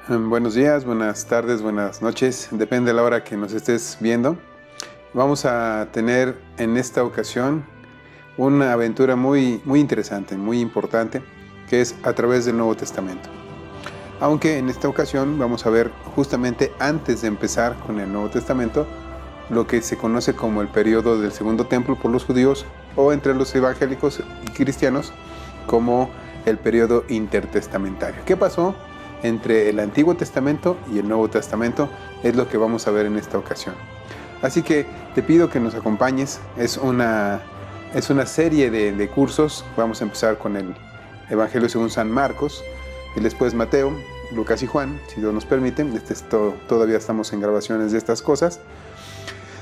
Buenos días, buenas tardes, buenas noches, depende de la hora que nos estés viendo. Vamos a tener en esta ocasión una aventura muy interesante, muy importante, que es a través del Nuevo Testamento. Aunque en esta ocasión vamos a ver justamente antes de empezar con el Nuevo Testamento, lo que se conoce como el periodo del Segundo Templo por los judíos o entre los evangélicos y cristianos como el periodo intertestamentario. ¿Qué pasó entre el Antiguo Testamento y el Nuevo Testamento? Es lo que vamos a ver en esta ocasión. Así que te pido que nos acompañes. Es una serie de cursos. Vamos a empezar con el Evangelio según San Marcos y después Mateo, Lucas y Juan, si Dios nos permite. Todavía estamos en grabaciones de estas cosas.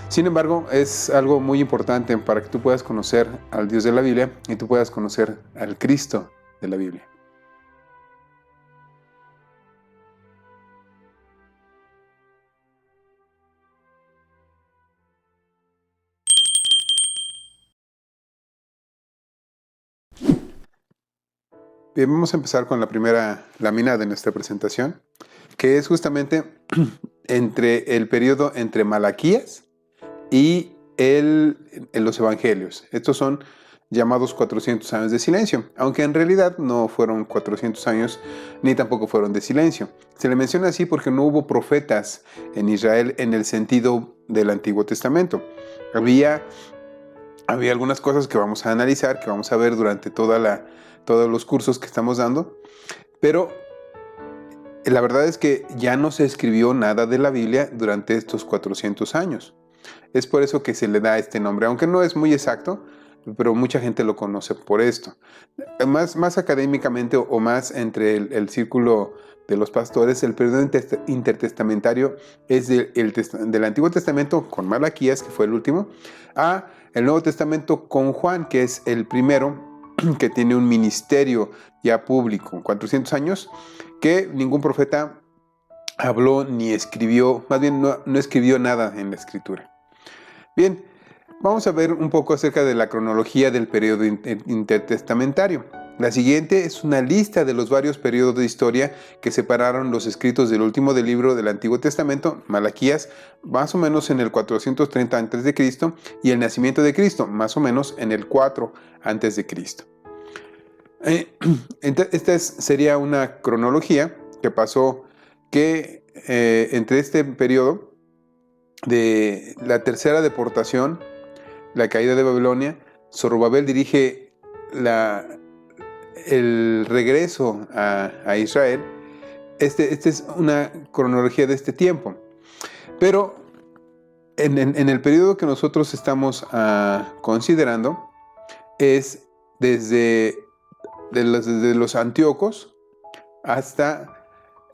Sin embargo, es algo muy importante para que tú puedas conocer al Dios de la Biblia y tú puedas conocer al Cristo de la Biblia. Bien, vamos a empezar con la primera lámina de nuestra presentación, que es justamente entre el periodo entre Malaquías y los evangelios. Estos son llamados 400 años de silencio, aunque en realidad no fueron 400 años ni tampoco fueron de silencio. Se le menciona así porque no hubo profetas en Israel en el sentido del Antiguo Testamento. Había algunas cosas que vamos a analizar, que vamos a ver durante todos los cursos que estamos dando, pero la verdad es que ya no se escribió nada de la Biblia durante estos 400 años. Es por eso que se le da este nombre, aunque no es muy exacto, pero mucha gente lo conoce por esto. Más académicamente o más entre el círculo de los pastores, el periodo intertestamentario es del Antiguo Testamento con Malaquías, que fue el último, a el Nuevo Testamento con Juan, que es el primero que tiene un ministerio ya público, 400 años, que ningún profeta habló ni escribió, más bien no escribió nada en la escritura. Bien, vamos a ver un poco acerca de la cronología del periodo intertestamentario. La siguiente es una lista de los varios periodos de historia que separaron los escritos del último del libro del Antiguo Testamento, Malaquías, más o menos en el 430 a.C., y el nacimiento de Cristo, más o menos en el 4 a.C. Esta sería una cronología que pasó que entre este periodo de la tercera deportación, la caída de Babilonia, Zorobabel dirige el regreso a Israel. Esta es una cronología de este tiempo. Pero en el periodo que nosotros estamos considerando es desde los Antíocos hasta...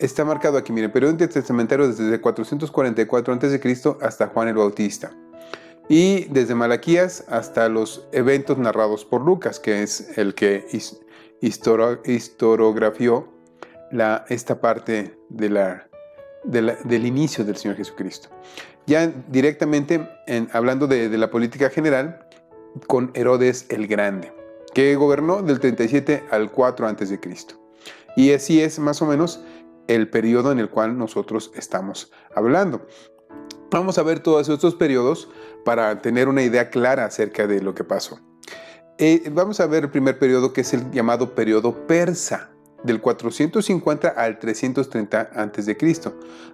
Está marcado aquí, miren, periodo intertestamentario desde 444 a.C. hasta Juan el Bautista. Y desde Malaquías hasta los eventos narrados por Lucas, que es el que historiografió esta parte del inicio del Señor Jesucristo. Ya directamente hablando de la política general, con Herodes el Grande, que gobernó del 37 al 4 a.C. Y así es más o menos el periodo en el cual nosotros estamos hablando. Vamos a ver todos estos periodos para tener una idea clara acerca de lo que pasó. Vamos a ver el primer periodo, que es el llamado periodo persa, del 450 al 330 a.C.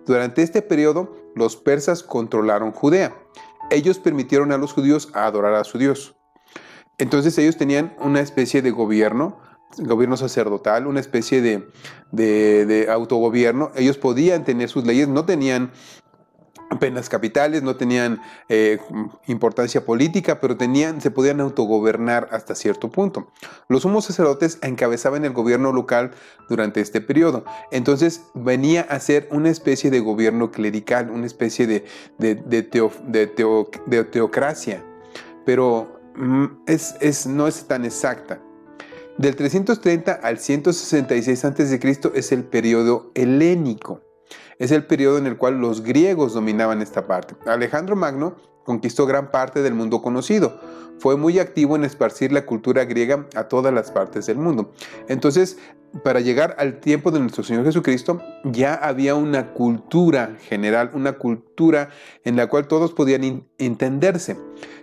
Durante este periodo, los persas controlaron Judea. Ellos permitieron a los judíos adorar a su Dios. Entonces ellos tenían una especie de gobierno sacerdotal, una especie de autogobierno. Ellos podían tener sus leyes, no tenían penas capitales, no tenían importancia política, pero se podían autogobernar hasta cierto punto. Los sumos sacerdotes encabezaban el gobierno local durante este periodo. Entonces venía a ser una especie de gobierno clerical, una especie de teocracia, pero no es tan exacta. Del 330 al 166 a.C. es el periodo helénico. Es el periodo en el cual los griegos dominaban esta parte. Alejandro Magno conquistó gran parte del mundo conocido. Fue muy activo en esparcir la cultura griega a todas las partes del mundo. Entonces, para llegar al tiempo de nuestro Señor Jesucristo, ya había una cultura general, una cultura en la cual todos podían entenderse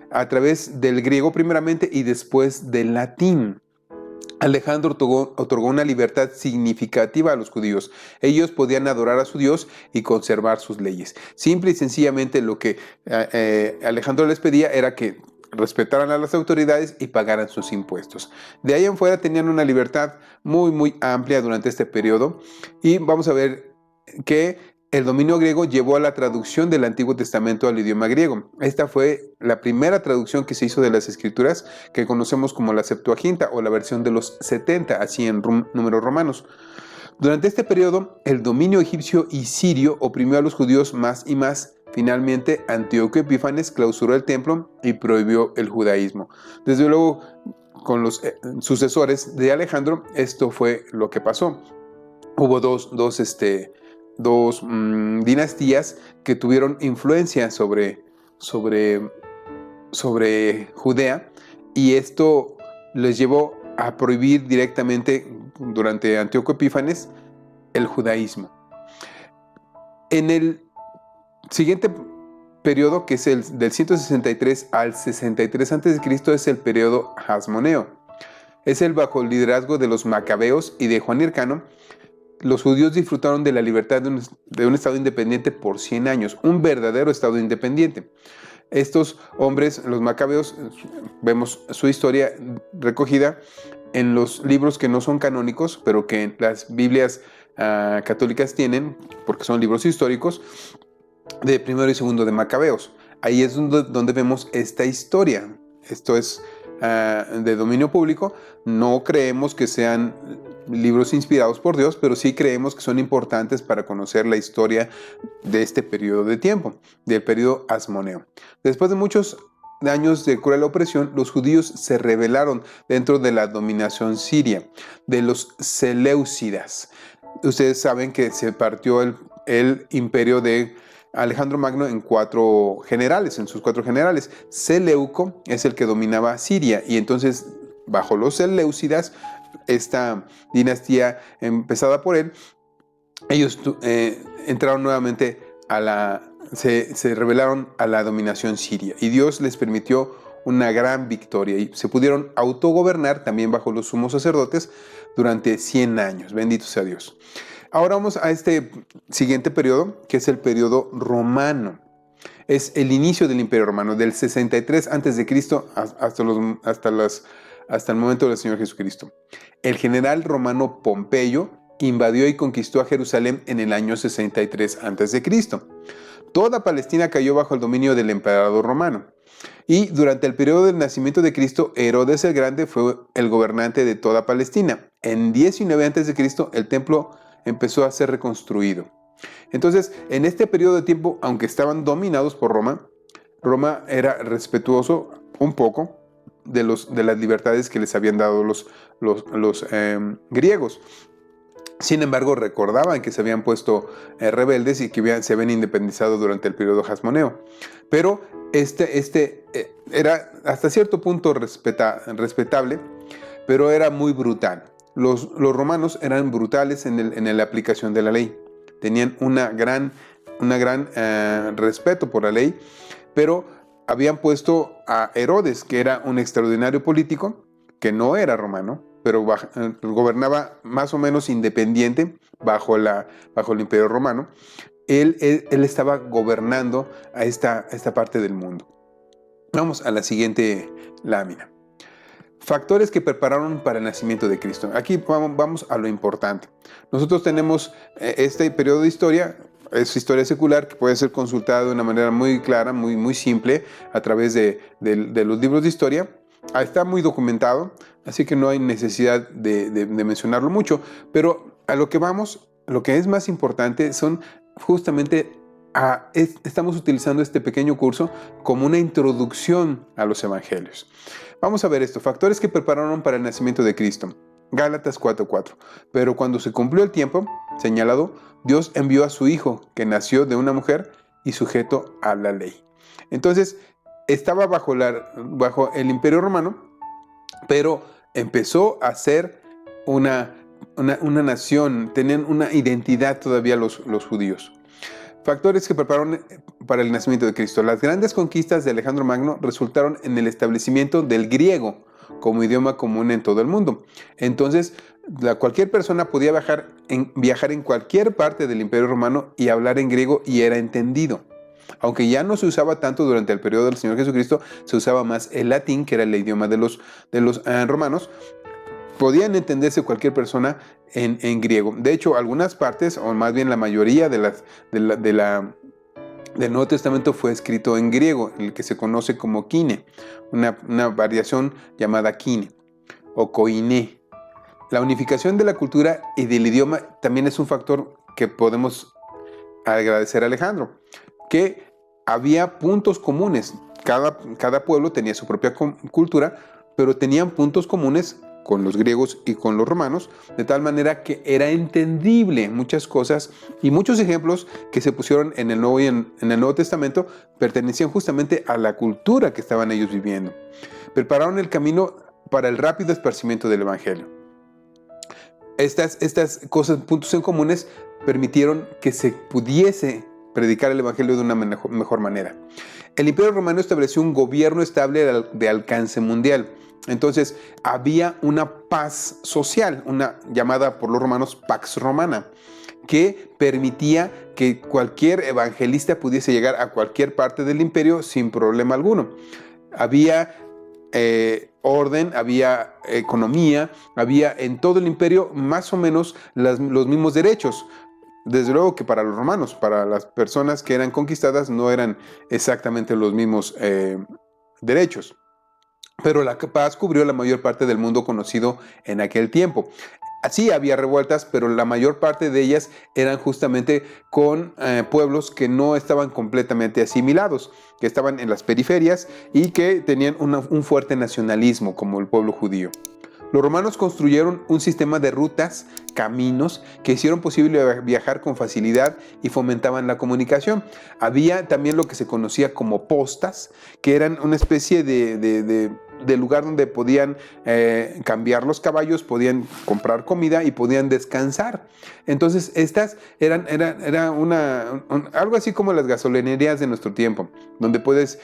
a través del griego primeramente y después del latín. Alejandro otorgó una libertad significativa a los judíos. Ellos podían adorar a su Dios y conservar sus leyes. Simple y sencillamente lo que Alejandro les pedía era que respetaran a las autoridades y pagaran sus impuestos. De ahí en fuera tenían una libertad muy, muy amplia durante este periodo, y vamos a ver que el dominio griego llevó a la traducción del Antiguo Testamento al idioma griego. Esta fue la primera traducción que se hizo de las Escrituras, que conocemos como la Septuaginta o la versión de los 70, así en números romanos. Durante este periodo, el dominio egipcio y sirio oprimió a los judíos más y más. Finalmente, Antíoco Epífanes clausuró el templo y prohibió el judaísmo. Desde luego, con los sucesores de Alejandro, esto fue lo que pasó. Hubo dos dinastías que tuvieron influencia sobre Judea, y esto les llevó a prohibir directamente durante Antíoco Epífanes el judaísmo. En el siguiente periodo, que es el del 163 al 63 a.C., es el periodo hasmoneo. Es el bajo el liderazgo de los macabeos y de Juan Hircano. Los judíos disfrutaron de la libertad de un estado independiente por 100 años, un verdadero estado independiente. Estos hombres, los macabeos, vemos su historia recogida en los libros que no son canónicos, pero que las Biblias católicas tienen, porque son libros históricos, de primero y segundo de Macabeos. Ahí es donde vemos esta historia. Esto es de dominio público. No creemos que sean libros inspirados por Dios, pero sí creemos que son importantes para conocer la historia de este periodo de tiempo, del periodo hasmoneo. Después de muchos años de cruel opresión, los judíos se rebelaron dentro de la dominación siria, de los seleucidas. Ustedes saben que se partió el imperio de Alejandro Magno en sus cuatro generales. Seleuco es el que dominaba Siria, y entonces bajo los seleucidas, esta dinastía empezada por él, ellos entraron nuevamente se rebelaron a la dominación siria, y Dios les permitió una gran victoria, y se pudieron autogobernar también bajo los sumos sacerdotes durante 100 años. Bendito sea Dios. Ahora vamos a este siguiente periodo, que es el periodo romano. Es el inicio del Imperio Romano, del 63 a.C. hasta el momento del Señor Jesucristo. El general romano Pompeyo invadió y conquistó a Jerusalén en el año 63 a.C. Toda Palestina cayó bajo el dominio del emperador romano. Y durante el periodo del nacimiento de Cristo, Herodes el Grande fue el gobernante de toda Palestina. En 19 a.C. el templo empezó a ser reconstruido. Entonces, en este periodo de tiempo, aunque estaban dominados por Roma, Roma era respetuoso un poco de las libertades que les habían dado los griegos. Sin embargo, recordaban que se habían puesto rebeldes y que se habían independizado durante el periodo hasmoneo. Pero era hasta cierto punto respetable, pero era muy brutal. Los romanos eran brutales en la aplicación de la ley. Tenían una gran respeto por la ley, pero habían puesto a Herodes, que era un extraordinario político, que no era romano, pero gobernaba más o menos independiente bajo el Imperio Romano. Él estaba gobernando a esta parte del mundo. Vamos a la siguiente lámina. Factores que prepararon para el nacimiento de Cristo. Aquí vamos a lo importante. Nosotros tenemos este periodo de historia, es historia secular, que puede ser consultada de una manera muy clara, muy, muy simple, a través de los libros de historia. Está muy documentado, así que no hay necesidad de mencionarlo mucho, pero a lo que vamos, lo que es más importante son justamente, estamos utilizando este pequeño curso como una introducción a los evangelios. Vamos a ver esto, factores que prepararon para el nacimiento de Cristo. Gálatas 4:4. Pero cuando se cumplió el tiempo señalado, Dios envió a su Hijo, que nació de una mujer y sujeto a la ley. Entonces, estaba bajo el Imperio Romano, pero empezó a ser una nación, tenían una identidad todavía los judíos. Factores que prepararon para el nacimiento de Cristo. Las grandes conquistas de Alejandro Magno resultaron en el establecimiento del griego como idioma común en todo el mundo. Entonces, cualquier persona podía viajar en cualquier parte del Imperio Romano y hablar en griego y era entendido. Aunque ya no se usaba tanto durante el periodo del Señor Jesucristo, se usaba más el latín, que era el idioma de los romanos. Podían entenderse cualquier persona en griego. De hecho, algunas partes, o más bien la mayoría del Nuevo Testamento fue escrito en griego, el que se conoce como Koine, una variación llamada Koine o Koiné. La unificación de la cultura y del idioma también es un factor que podemos agradecer a Alejandro, que había puntos comunes. Cada pueblo tenía su propia cultura, pero tenían puntos comunes con los griegos y con los romanos, de tal manera que era entendible muchas cosas, y muchos ejemplos que se pusieron en el Nuevo Testamento pertenecían justamente a la cultura que estaban ellos viviendo. Prepararon el camino para el rápido esparcimiento del Evangelio. Estas cosas, puntos en comunes, permitieron que se pudiese predicar el Evangelio de una mejor manera. El Imperio Romano estableció un gobierno estable de alcance mundial. Entonces, había una paz social, una llamada por los romanos Pax Romana, que permitía que cualquier evangelista pudiese llegar a cualquier parte del imperio sin problema alguno. Había orden, había economía, había en todo el imperio más o menos los mismos derechos. Desde luego que para los romanos, para las personas que eran conquistadas, no eran exactamente los mismos derechos. Pero la paz cubrió la mayor parte del mundo conocido en aquel tiempo. Sí había revueltas, pero la mayor parte de ellas eran justamente con pueblos que no estaban completamente asimilados, que estaban en las periferias y que tenían un fuerte nacionalismo, como el pueblo judío. Los romanos construyeron un sistema de rutas, caminos, que hicieron posible viajar con facilidad y fomentaban la comunicación. Había también lo que se conocía como postas, que eran una especie de lugar donde podían cambiar los caballos, podían comprar comida y podían descansar. Entonces, estas era algo así como las gasolinerías de nuestro tiempo, donde puedes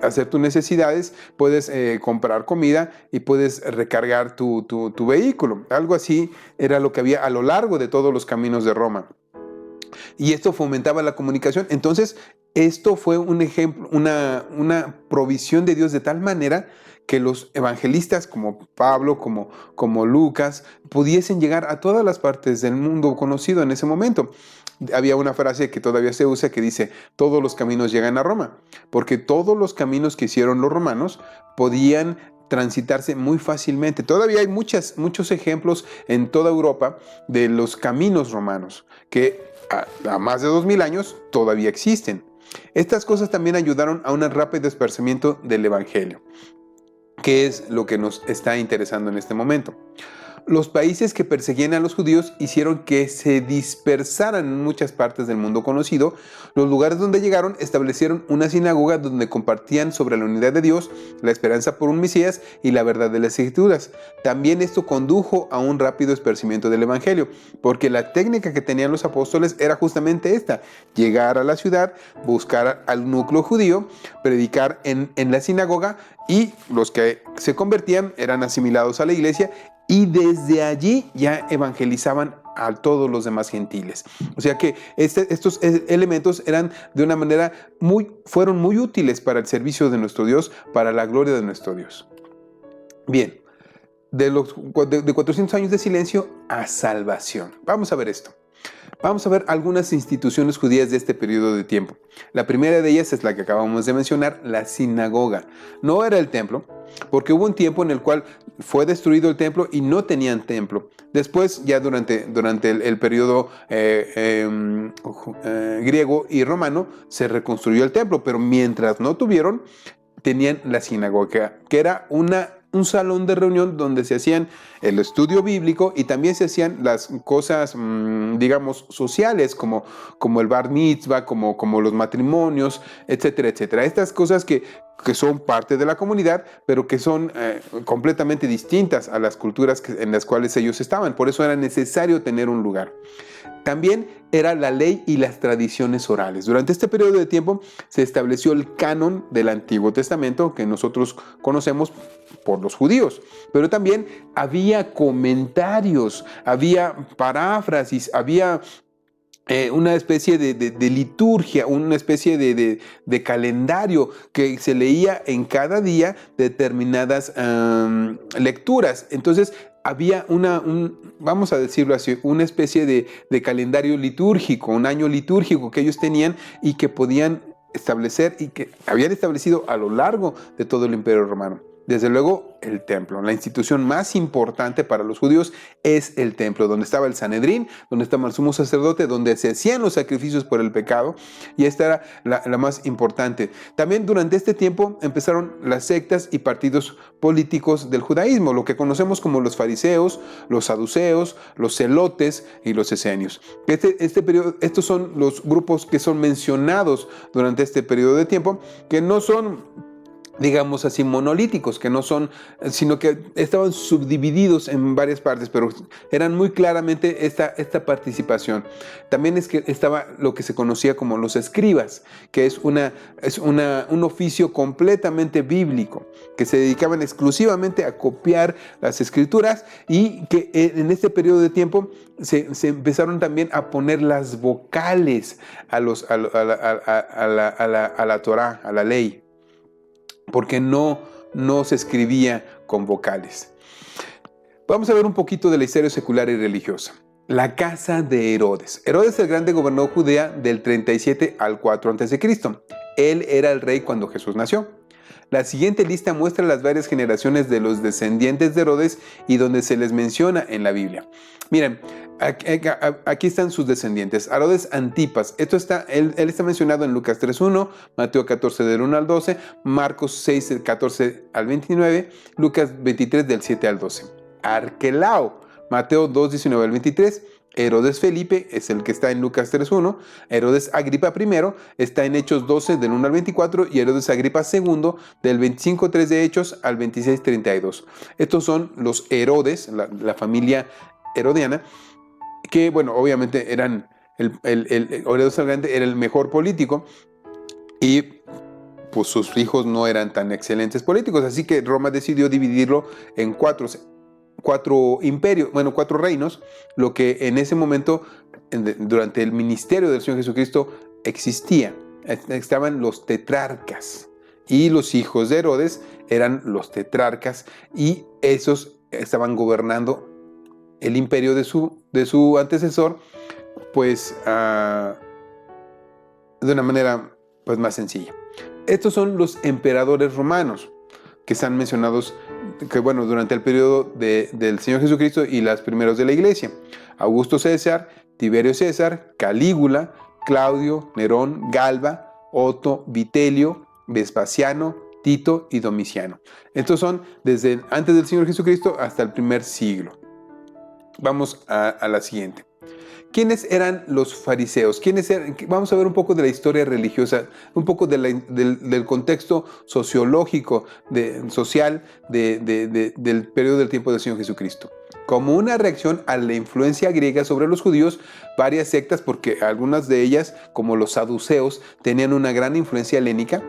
hacer tus necesidades, puedes comprar comida y puedes recargar tu vehículo. Algo así era lo que había a lo largo de todos los caminos de Roma. Y esto fomentaba la comunicación. Entonces, esto fue un ejemplo, una provisión de Dios de tal manera que los evangelistas como Pablo, como Lucas, pudiesen llegar a todas las partes del mundo conocido en ese momento. Había una frase que todavía se usa que dice: todos los caminos llegan a Roma, porque todos los caminos que hicieron los romanos podían transitarse muy fácilmente. Todavía hay muchos ejemplos en toda Europa de los caminos romanos que a más de 2000 años todavía existen. Estas cosas también ayudaron a un rápido esparcimiento del Evangelio, que es lo que nos está interesando en este momento. Los países que perseguían a los judíos hicieron que se dispersaran en muchas partes del mundo conocido. Los lugares donde llegaron establecieron una sinagoga donde compartían sobre la unidad de Dios, la esperanza por un Mesías y la verdad de las Escrituras. También esto condujo a un rápido esparcimiento del Evangelio, porque la técnica que tenían los apóstoles era justamente esta: llegar a la ciudad, buscar al núcleo judío, predicar en la sinagoga, y los que se convertían eran asimilados a la iglesia, y desde allí ya evangelizaban a todos los demás gentiles. O sea que estos elementos eran de una manera fueron muy útiles para el servicio de nuestro Dios, para la gloria de nuestro Dios. Bien, de 400 años de silencio a salvación. Vamos a ver esto. Vamos a ver algunas instituciones judías de este periodo de tiempo. La primera de ellas es la que acabamos de mencionar, la sinagoga. No era el templo, porque hubo un tiempo en el cual fue destruido el templo y no tenían templo. Después, ya durante el periodo griego y romano, se reconstruyó el templo, pero mientras no tuvieron, tenían la sinagoga, que era una un salón de reunión donde se hacían el estudio bíblico y también se hacían las cosas, digamos, sociales, como el bar mitzvah, como los matrimonios, etcétera, etcétera. Estas cosas que son parte de la comunidad, pero que son completamente distintas a las culturas en las cuales ellos estaban. Por eso era necesario tener un lugar. También era la ley y las tradiciones orales. Durante este periodo de tiempo se estableció el canon del Antiguo Testamento que nosotros conocemos por los judíos, pero también había comentarios, había paráfrasis, había una especie de liturgia, una especie de calendario que se leía en cada día determinadas lecturas. Entonces, había vamos a decirlo así, una especie de calendario litúrgico, un año litúrgico que ellos tenían y que podían establecer y que habían establecido a lo largo de todo el Imperio Romano. Desde luego, el templo. La institución más importante para los judíos es el templo, donde estaba el Sanedrín, donde estaba el sumo sacerdote, donde se hacían los sacrificios por el pecado, y esta era la más importante. También durante este tiempo empezaron las sectas y partidos políticos del judaísmo, lo que conocemos como los fariseos, los saduceos, los celotes y los esenios. Este periodo, estos son los grupos que son mencionados durante este periodo de tiempo, que no son, digamos así, monolíticos, que no son, sino que estaban subdivididos en varias partes, pero eran muy claramente esta participación. También es que estaba lo que se conocía como los escribas, que es un oficio completamente bíblico, que se dedicaban exclusivamente a copiar las escrituras y que en este periodo de tiempo se empezaron también a poner las vocales a la Torá, a la ley, porque no se escribía con vocales. Vamos a ver un poquito de la historia secular y religiosa. La casa de Herodes. Herodes el Grande gobernó Judea del 37 al 4 a.C. Él era el rey cuando Jesús nació. La siguiente lista muestra las varias generaciones de los descendientes de Herodes y donde se les menciona en la Biblia. Miren, aquí están sus descendientes. Herodes Antipas, él está mencionado en Lucas 3.1, Mateo 14 del 1 al 12, Marcos 6 del 14 al 29, Lucas 23 del 7 al 12. Arquelao, Mateo 2, 19 al 23, Herodes Felipe es el que está en Lucas 3.1, Herodes Agripa I está en Hechos 12 del 1 al 24 y Herodes Agripa II del 25.3 de Hechos al 26.32. Estos son los Herodes, la familia herodiana, que bueno, obviamente eran, Herodes el Grande era el mejor político y pues sus hijos no eran tan excelentes políticos, así que Roma decidió dividirlo en cuatro imperios, bueno, 4 reinos, lo que en ese momento, durante el ministerio del Señor Jesucristo, existía. Estaban los tetrarcas y los hijos de Herodes eran los tetrarcas y esos estaban gobernando el imperio de su antecesor, pues de una manera pues más sencilla. Estos son los emperadores romanos que están mencionados, que bueno, durante el periodo del Señor Jesucristo y las primeros de la iglesia. Augusto César, Tiberio César, Calígula, Claudio, Nerón, Galba, Otto, Vitelio, Vespasiano, Tito y Domiciano. Estos son desde antes del Señor Jesucristo hasta el primer siglo. Vamos a la siguiente. ¿Quiénes eran los fariseos? Vamos a ver un poco de la historia religiosa, un poco del contexto sociológico, social del periodo del tiempo del Señor Jesucristo. Como una reacción a la influencia griega sobre los judíos, varias sectas, porque algunas de ellas, como los saduceos, tenían una gran influencia helénica,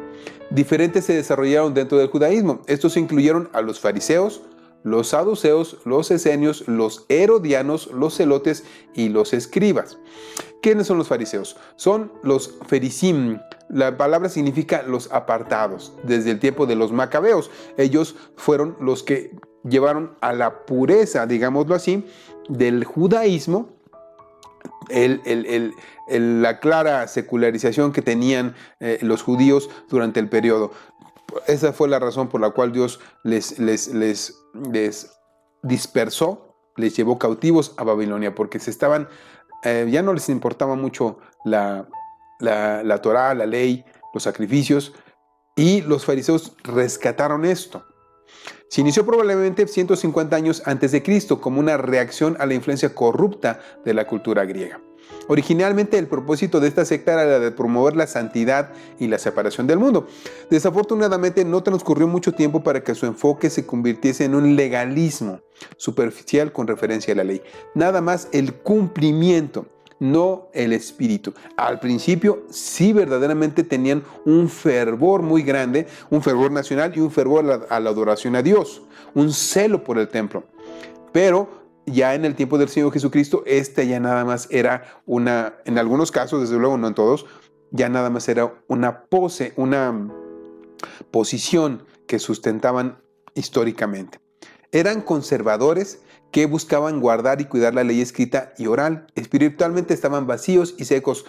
diferentes se desarrollaron dentro del judaísmo. Estos incluyeron a los fariseos, los saduceos, los esenios, los herodianos, los celotes y los escribas. ¿Quiénes son los fariseos? Son los ferisim. La palabra significa los apartados. Desde el tiempo de los macabeos, ellos fueron los que llevaron a la pureza, digámoslo así, del judaísmo, la clara secularización que tenían los judíos durante el periodo. Esa fue la razón por la cual Dios les dispersó, les llevó cautivos a Babilonia, porque ya no les importaba mucho la Torá, la ley, los sacrificios, y los fariseos rescataron esto. Se inició probablemente 150 años antes de Cristo como una reacción a la influencia corrupta de la cultura griega. Originalmente el propósito de esta secta era la de promover la santidad y la separación del mundo. Desafortunadamente no transcurrió mucho tiempo para que su enfoque se convirtiese en un legalismo superficial con referencia a la ley. Nada más el cumplimiento, no el espíritu. Al principio sí verdaderamente tenían un fervor muy grande, un fervor nacional y un fervor a la adoración a Dios, un celo por el templo. Pero ya en el tiempo del Señor Jesucristo, ya nada más era en algunos casos, desde luego no en todos, ya nada más era una posición que sustentaban históricamente. Eran conservadores que buscaban guardar y cuidar la ley escrita y oral. Espiritualmente estaban vacíos y secos.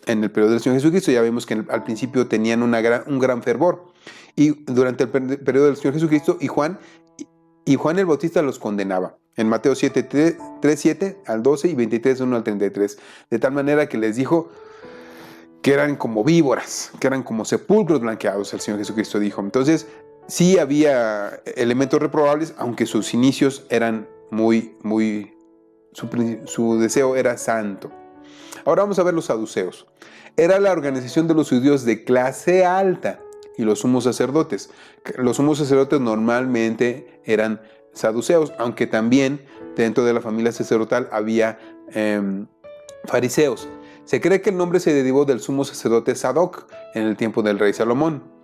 En el periodo del Señor Jesucristo ya vemos que al principio tenían un gran fervor. Y durante el periodo del Señor Jesucristo y Juan el Bautista los condenaba. En Mateo 3:7 al 12 y 23:1 al 33. De tal manera que les dijo que eran como víboras, que eran como sepulcros blanqueados, el Señor Jesucristo dijo. Entonces, sí había elementos reprobables, aunque sus inicios eran su deseo era santo. Ahora vamos a ver los saduceos. Era la organización de los judíos de clase alta y los sumos sacerdotes. Los sumos sacerdotes normalmente eran saduceos, aunque también dentro de la familia sacerdotal había fariseos. Se cree que el nombre se derivó del sumo sacerdote Sadoc en el tiempo del rey Salomón,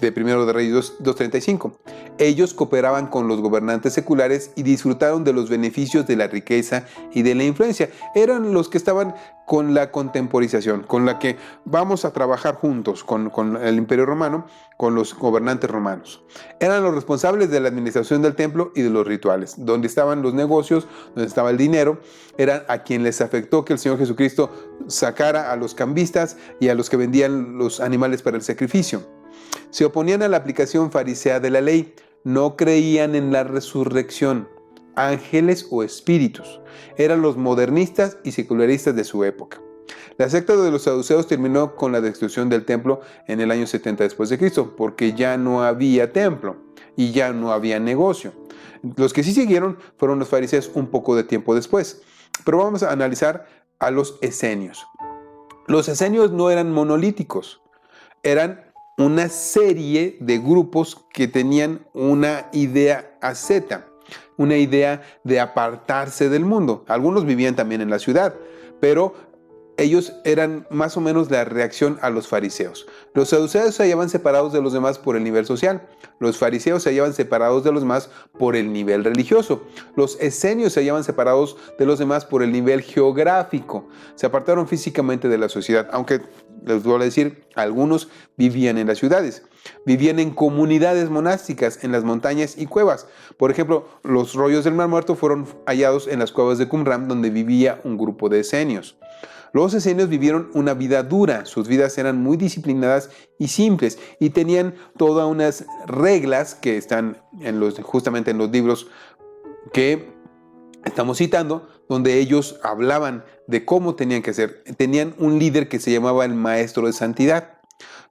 de Primero de Reyes 2:35. Ellos cooperaban con los gobernantes seculares y disfrutaron de los beneficios de la riqueza y de la influencia. Eran los que estaban con la contemporización, con la que vamos a trabajar juntos con el Imperio Romano, con los gobernantes romanos. Eran los responsables de la administración del templo y de los rituales. Donde estaban los negocios, donde estaba el dinero, eran a quien les afectó que el Señor Jesucristo sacara a los cambistas y a los que vendían los animales para el sacrificio. Se oponían a la aplicación farisea de la ley, no creían en la resurrección, ángeles o espíritus. Eran los modernistas y secularistas de su época. La secta de los saduceos terminó con la destrucción del templo en el año 70 después de Cristo, porque ya no había templo y ya no había negocio. Los que sí siguieron fueron los fariseos un poco de tiempo después. Pero vamos a analizar a los esenios. Los esenios no eran monolíticos, eran una serie de grupos que tenían una idea asceta, una idea de apartarse del mundo. Algunos vivían también en la ciudad, pero ellos eran más o menos la reacción a los fariseos. Los saduceos se hallaban separados de los demás por el nivel social. Los fariseos se hallaban separados de los demás por el nivel religioso. Los esenios se hallaban separados de los demás por el nivel geográfico. Se apartaron físicamente de la sociedad, aunque les voy a decir, algunos vivían en las ciudades. Vivían en comunidades monásticas, en las montañas y cuevas. Por ejemplo, los rollos del Mar Muerto fueron hallados en las cuevas de Qumran, donde vivía un grupo de esenios. Los esenios vivieron una vida dura, sus vidas eran muy disciplinadas y simples y tenían todas unas reglas que están justamente en los libros que estamos citando, donde ellos hablaban de cómo tenían que ser. Tenían un líder que se llamaba el maestro de santidad.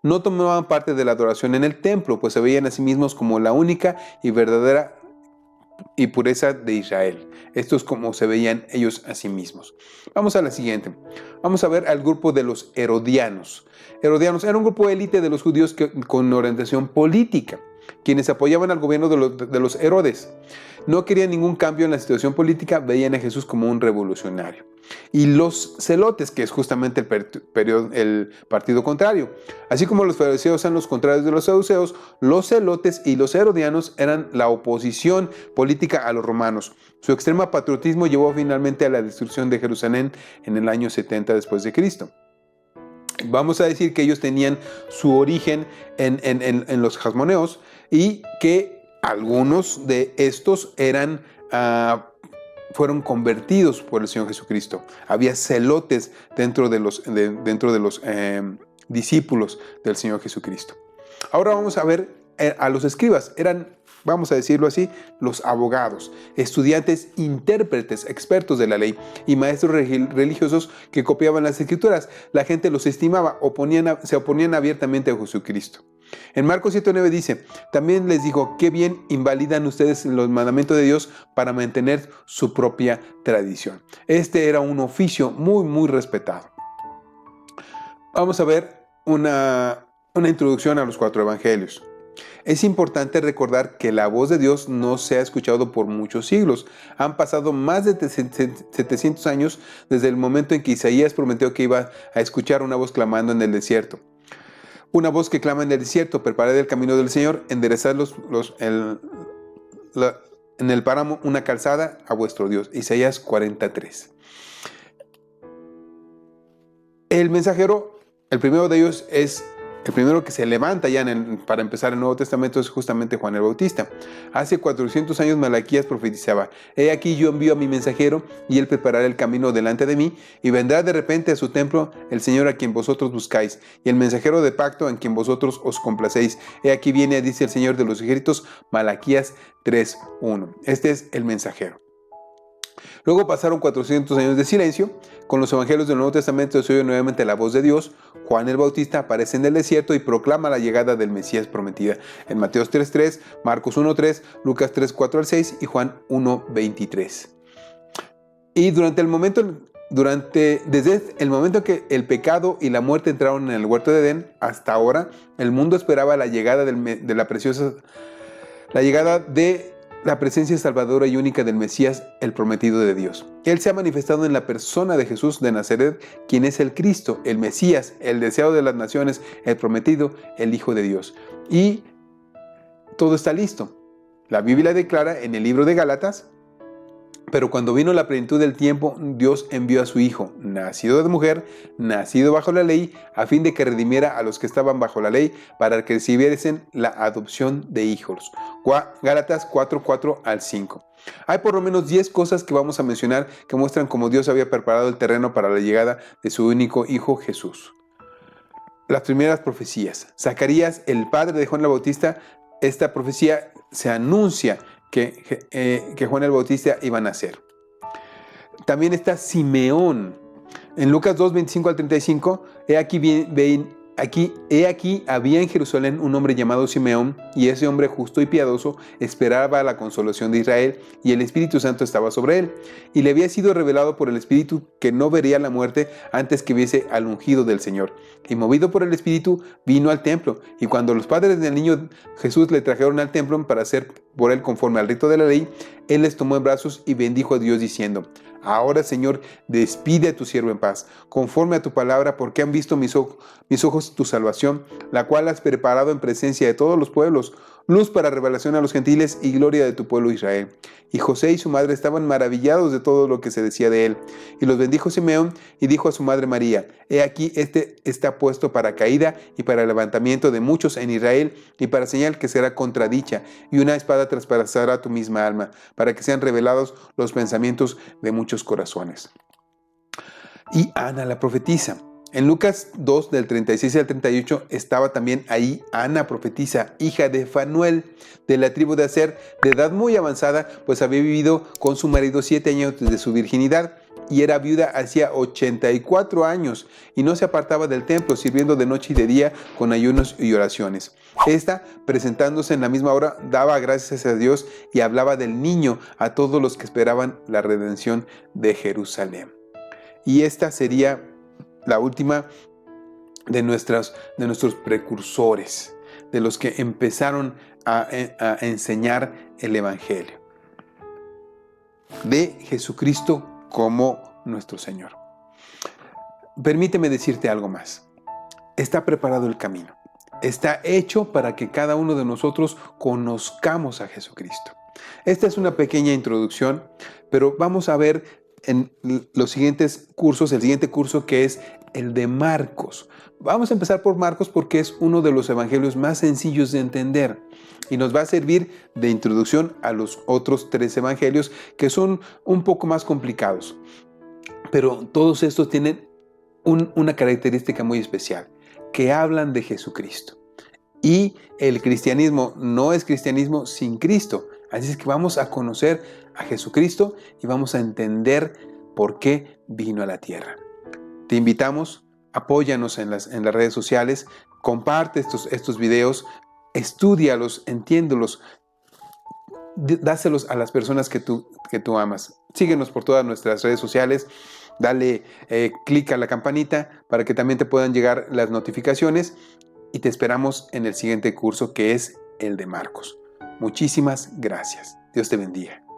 No tomaban parte de la adoración en el templo, pues se veían a sí mismos como la única y verdadera y pureza de Israel. Esto es como se veían ellos a sí mismos. Vamos a la siguiente. Vamos a ver al grupo de los herodianos. Herodianos era un grupo de élite de los judíos con orientación política, quienes apoyaban al gobierno de los Herodes. No querían ningún cambio en la situación política, veían a Jesús como un revolucionario. Y los celotes, que es justamente el partido contrario. Así como los fariseos eran los contrarios de los saduceos, los celotes y los herodianos eran la oposición política a los romanos. Su extremo patriotismo llevó finalmente a la destrucción de Jerusalén en el año 70 después de Cristo. Vamos a decir que ellos tenían su origen en los jasmoneos y que algunos de estos fueron convertidos por el Señor Jesucristo. Había celotes dentro de los discípulos del Señor Jesucristo. Ahora vamos a ver a los escribas. Eran, vamos a decirlo así, los abogados, estudiantes, intérpretes, expertos de la ley y maestros religiosos que copiaban las escrituras. La gente los estimaba, se oponían abiertamente a Jesucristo. En Marcos 7:9 dice, también les dijo, qué bien invalidan ustedes los mandamientos de Dios para mantener su propia tradición. Este era un oficio muy, muy respetado. Vamos a ver una introducción a los 4 evangelios. Es importante recordar que la voz de Dios no se ha escuchado por muchos siglos. Han pasado más de 700 años desde el momento en que Isaías prometió que iba a escuchar una voz clamando en el desierto. Una voz que clama en el desierto, preparad el camino del Señor, enderezad en el páramo una calzada a vuestro Dios. Isaías 43. El mensajero, el primero de ellos es el primero que se levanta ya para empezar el Nuevo Testamento es justamente Juan el Bautista. Hace 400 años Malaquías profetizaba, he aquí yo envío a mi mensajero y él preparará el camino delante de mí y vendrá de repente a su templo el Señor a quien vosotros buscáis y el mensajero de pacto en quien vosotros os complacéis. He aquí viene, dice el Señor de los ejércitos, Malaquías 3:1. Este es el mensajero. Luego pasaron 400 años de silencio. Con los evangelios del Nuevo Testamento se oye nuevamente la voz de Dios. Juan el Bautista aparece en el desierto y proclama la llegada del Mesías prometida en Mateo 3:3, Marcos 1:3, Lucas 3:4-6 y Juan 1:23. Y desde el momento que el pecado y la muerte entraron en el huerto de Edén hasta ahora, el mundo esperaba la llegada de la presencia salvadora y única del Mesías, el prometido de Dios. Él se ha manifestado en la persona de Jesús de Nazaret, quien es el Cristo, el Mesías, el deseado de las naciones, el prometido, el Hijo de Dios. Y todo está listo. La Biblia declara en el libro de Gálatas, pero cuando vino la plenitud del tiempo, Dios envió a su Hijo, nacido de mujer, nacido bajo la ley, a fin de que redimiera a los que estaban bajo la ley, para que recibiesen la adopción de hijos. Gálatas 4:4-5. Hay por lo menos 10 cosas que vamos a mencionar que muestran cómo Dios había preparado el terreno para la llegada de su único Hijo Jesús. Las primeras profecías. Zacarías, el padre de Juan el Bautista, esta profecía se anuncia que Juan el Bautista iba a nacer. También está Simeón. En Lucas 2:25-35, he aquí había en Jerusalén un hombre llamado Simeón, y ese hombre justo y piadoso esperaba la consolación de Israel, y el Espíritu Santo estaba sobre él. Y le había sido revelado por el Espíritu que no vería la muerte antes que viese al ungido del Señor. Y movido por el Espíritu, vino al templo. Y cuando los padres del niño Jesús le trajeron al templo para hacer por él conforme al rito de la ley, él les tomó en brazos y bendijo a Dios diciendo, ahora, Señor, despide a tu siervo en paz, conforme a tu palabra, porque han visto mis ojos tu salvación, la cual has preparado en presencia de todos los pueblos, luz para revelación a los gentiles y gloria de tu pueblo Israel. Y José y su madre estaban maravillados de todo lo que se decía de él. Y los bendijo Simeón y dijo a su madre María, he aquí este está puesto para caída y para levantamiento de muchos en Israel y para señal que será contradicha, y una espada traspasará tu misma alma, para que sean revelados los pensamientos de muchos corazones. Y Ana la profetisa. En Lucas 2, del 36 al 38, estaba también ahí Ana profetisa, hija de Fanuel, de la tribu de Aser, de edad muy avanzada, pues había vivido con su marido 7 años desde su virginidad, y era viuda hacía 84 años, y no se apartaba del templo, sirviendo de noche y de día con ayunos y oraciones. Esta, presentándose en la misma hora, daba gracias a Dios y hablaba del niño a todos los que esperaban la redención de Jerusalén. Y esta sería la última de nuestros precursores, de los que empezaron a enseñar el Evangelio, de Jesucristo como nuestro Señor. Permíteme decirte algo más. Está preparado el camino. Está hecho para que cada uno de nosotros conozcamos a Jesucristo. Esta es una pequeña introducción, pero vamos a ver en los siguientes cursos, el siguiente curso que es el de Marcos. Vamos a empezar por Marcos porque es uno de los evangelios más sencillos de entender y nos va a servir de introducción a los otros 3 evangelios que son un poco más complicados. Pero todos estos tienen una característica muy especial, que hablan de Jesucristo. Y el cristianismo no es cristianismo sin Cristo. Así es que vamos a conocer a Jesucristo y vamos a entender por qué vino a la tierra. Te invitamos, apóyanos en las redes sociales, comparte estos videos, estúdialos, entiéndolos, dáselos a las personas que tú amas. Síguenos por todas nuestras redes sociales, dale clic a la campanita para que también te puedan llegar las notificaciones y te esperamos en el siguiente curso, que es el de Marcos. Muchísimas gracias. Dios te bendiga.